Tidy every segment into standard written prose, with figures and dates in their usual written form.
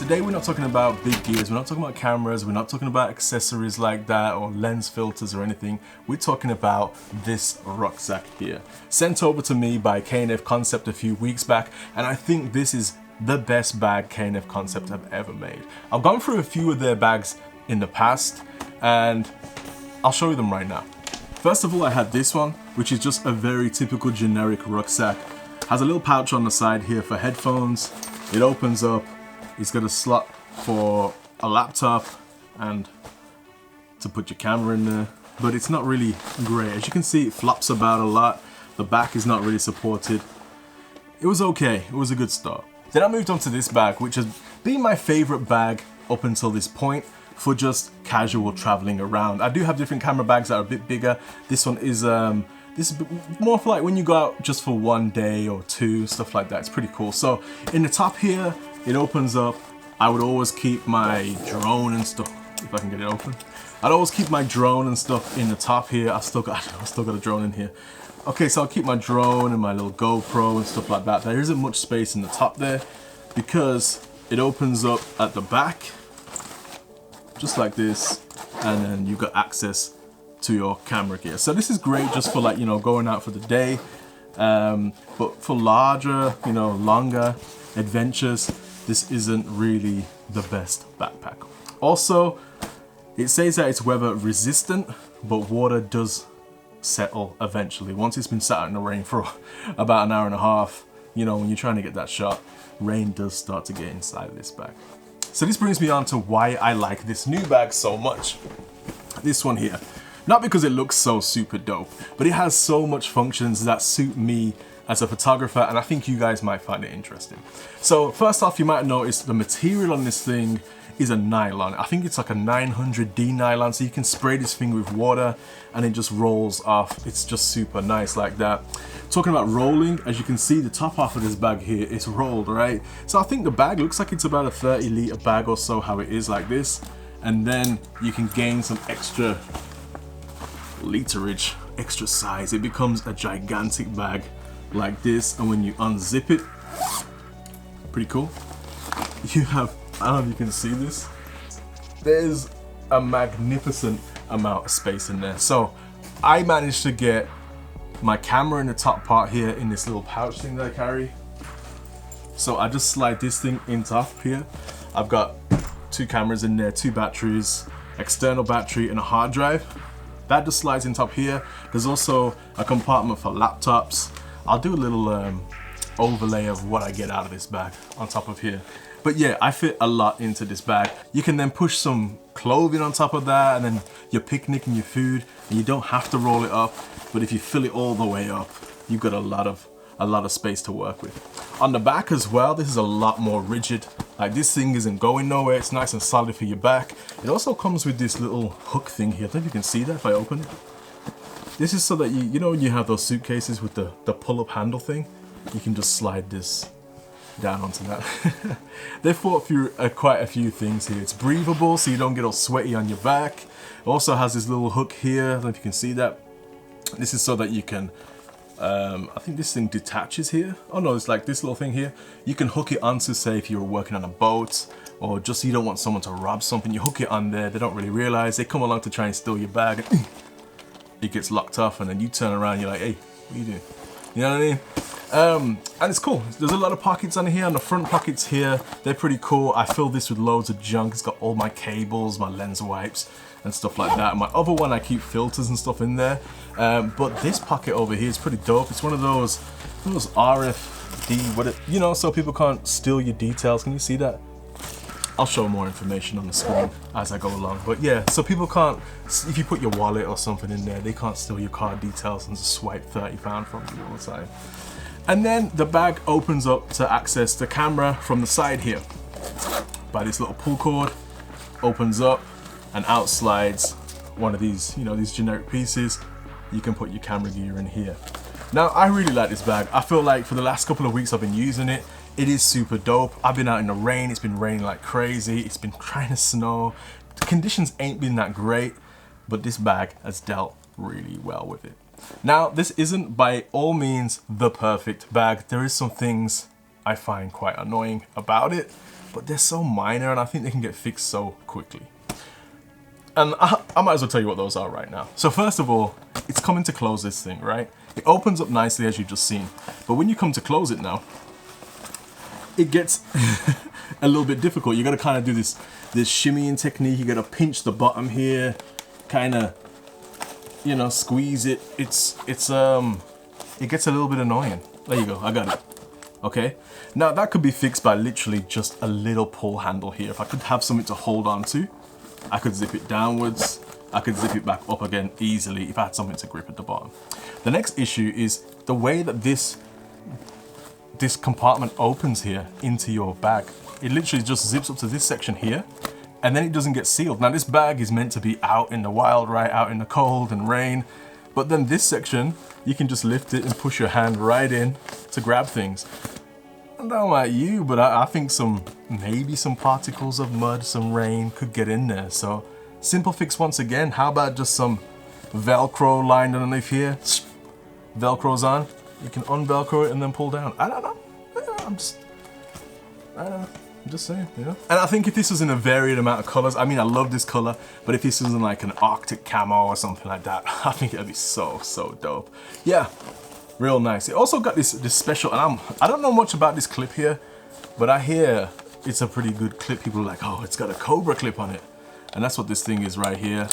Today we're not talking about big gears, we're not talking about cameras, we're not talking about accessories like that or lens filters or anything. We're talking about this rucksack here. Sent over to me by FCONCEPT a few weeks back, and I think this is the best bag FCONCEPT have ever made. I've gone through a few of their bags in the past and I'll show you them right now. First of all, I had this one, which is just a very typical generic rucksack. Has a little pouch on the side here for headphones. It opens up. It's got a slot for a laptop and to put your camera in there, but it's not really great. As you can see, it flops about a lot. The back is not really supported. It was okay. It was a good start. Then I moved on to this bag, which has been my favorite bag up until this point for just casual traveling around. I do have different camera bags that are a bit bigger. This one is this is more for like when you go out just for one day or two, stuff like that. It's pretty cool. So in the top here, it opens up. I would always keep my drone and stuff, if I can get it open. I'd always keep my drone and stuff in the top here. I've still got a drone in here. Okay, so I'll keep my drone and my little GoPro and stuff like that. There isn't much space in the top there because it opens up at the back, just like this, and then you've got access to your camera gear. So this is great just for like, you know, going out for the day, but for larger, you know, longer adventures, this isn't really the best backpack. Also, it says that it's weather resistant, but water does settle eventually. Once it's been sat out in the rain for about an hour and a half, you know, when you're trying to get that shot, rain does start to get inside of this bag. So this brings me on to why I like this new bag so much. This one here. Not because it looks so super dope, but it has so much functions that suit me as a photographer, and I think you guys might find it interesting. So first off, you might notice the material on this thing is a nylon. I think it's like a 900D nylon, so you can spray this thing with water and it just rolls off. It's just super nice like that. Talking about rolling, as you can see, the top half of this bag here is rolled, right? So I think the bag looks like it's about a 30-liter bag or so, how it is like this. And then you can gain some extra literage, extra size. It becomes a gigantic bag like this, and when you unzip it, pretty cool. You have, I don't know if you can see this, there's a magnificent amount of space in there. So I managed to get my camera in the top part here in this little pouch thing that I carry. So I just slide this thing in top here. I've got two cameras in there, two batteries, external battery and a hard drive. That just slides in top here. There's also a compartment for laptops. I'll do a little overlay of what I get out of this bag on top of here. But yeah, I fit a lot into this bag. You can then push some clothing on top of that, and then your picnic and your food, and you don't have to roll it up. But if you fill it all the way up, you've got a lot of space to work with. On the back as well, this is a lot more rigid. Like, this thing isn't going nowhere. It's nice and solid for your back. It also comes with this little hook thing here. I don't know if you can see that if I open it. This is so that you know when you have those suitcases with the pull-up handle thing, you can just slide this down onto that. They thought through quite a few things here. It's breathable, so you don't get all sweaty on your back. It also has this little hook here. I don't know if you can see that. This is so that you can, I think this thing detaches here. Oh no, it's like this little thing here. You can hook it onto, say, if you're working on a boat, or just so you don't want someone to rob something, you hook it on there. They don't really realize. They come along to try and steal your bag. And it gets locked off, and then you turn around, you're like, hey, what are you doing? You know what I mean? And it's cool. There's a lot of pockets on here. On the front pockets here, they're pretty cool. I filled this with loads of junk. It's got all my cables, my lens wipes, and stuff like that. My other one, I keep filters and stuff in there. But this pocket over here is pretty dope. It's one of those RFD, you know, so people can't steal your details. Can you see that? I'll show more information on the screen as I go along. But yeah, so people can't, if you put your wallet or something in there, they can't steal your card details and just swipe £30 from you all the time. And then the bag opens up to access the camera from the side here. By this little pull cord, opens up and out slides one of these, you know, these generic pieces. You can put your camera gear in here. Now, I really like this bag. I feel like for the last couple of weeks I've been using it. It is super dope. I've been out in the rain. It's been raining like crazy. It's been trying to snow. The conditions ain't been that great, but this bag has dealt really well with it. Now, this isn't by all means the perfect bag. There is some things I find quite annoying about it, but they're so minor and I think they can get fixed so quickly. And I might as well tell you what those are right now. So first of all, it's coming to close this thing, right? It opens up nicely as you've just seen. But when you come to close it now, it gets a little bit difficult. You gotta kind of do this shimmying technique. You gotta pinch the bottom here, kind of, you know, squeeze it. It gets a little bit annoying. There you go, I got it. Okay, now that could be fixed by literally just a little pull handle here. If I could have something to hold on to, I could zip it downwards, I could zip it back up again easily if I had something to grip at the bottom. The next issue is the way that this compartment opens here into your bag. It literally just zips up to this section here, and then it doesn't get sealed. Now this bag is meant to be out in the wild, right, out in the cold and rain, but then this section, you can just lift it and push your hand right in to grab things. I don't know about you, but I think maybe some particles of mud, some rain could get in there. So simple fix once again. How about just some Velcro lined underneath here? Velcro's on. You can unvelcro it and then pull down. I don't know. I'm just saying, you know. And I think if this was in a varied amount of colors, I mean, I love this color, but if this was in like an Arctic camo or something like that, I think it'd be so dope. Yeah. Real nice. It also got this special, and I don't know much about this clip here, but I hear it's a pretty good clip. People are like, oh, it's got a Cobra clip on it. And that's what this thing is right here.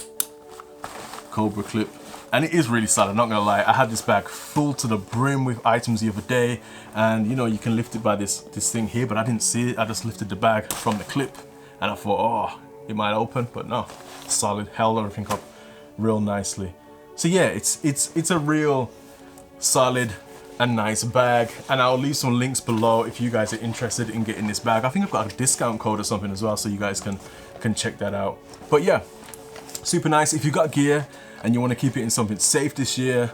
Cobra clip. And it is really solid, not gonna lie. I had this bag full to the brim with items the other day, and you know, you can lift it by this thing here, but I didn't see it. I just lifted the bag from the clip, and I thought, oh, it might open, but no, solid, held everything up real nicely. So yeah, it's a real solid and nice bag, and I'll leave some links below if you guys are interested in getting this bag. I think I've got a discount code or something as well, so you guys can check that out. But yeah, super nice. If you got gear and you want to keep it in something safe this year,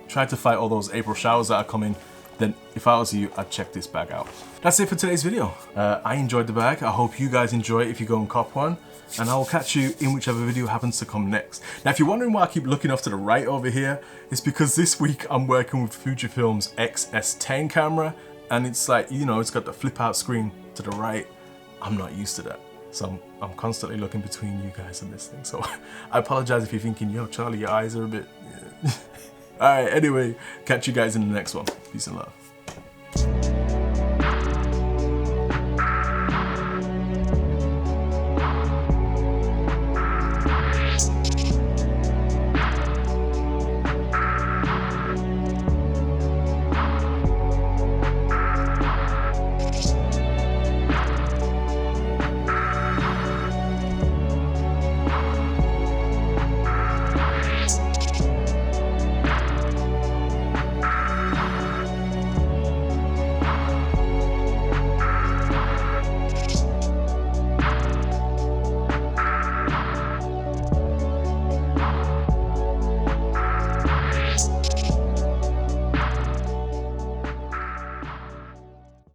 try to fight all those April showers that are coming, then if I was you, I'd check this bag out. That's it for today's video. I enjoyed the bag. I hope you guys enjoy it if you go and cop one, and I will catch you in whichever video happens to come next. Now, if you're wondering why I keep looking off to the right over here, it's because this week I'm working with Fujifilm's XS10 camera, and it's like, you know, it's got the flip out screen to the right. I'm not used to that. So I'm constantly looking between you guys and this thing. So I apologize if you're thinking, yo, Charlie, your eyes are a bit... All right, anyway, catch you guys in the next one. Peace and love.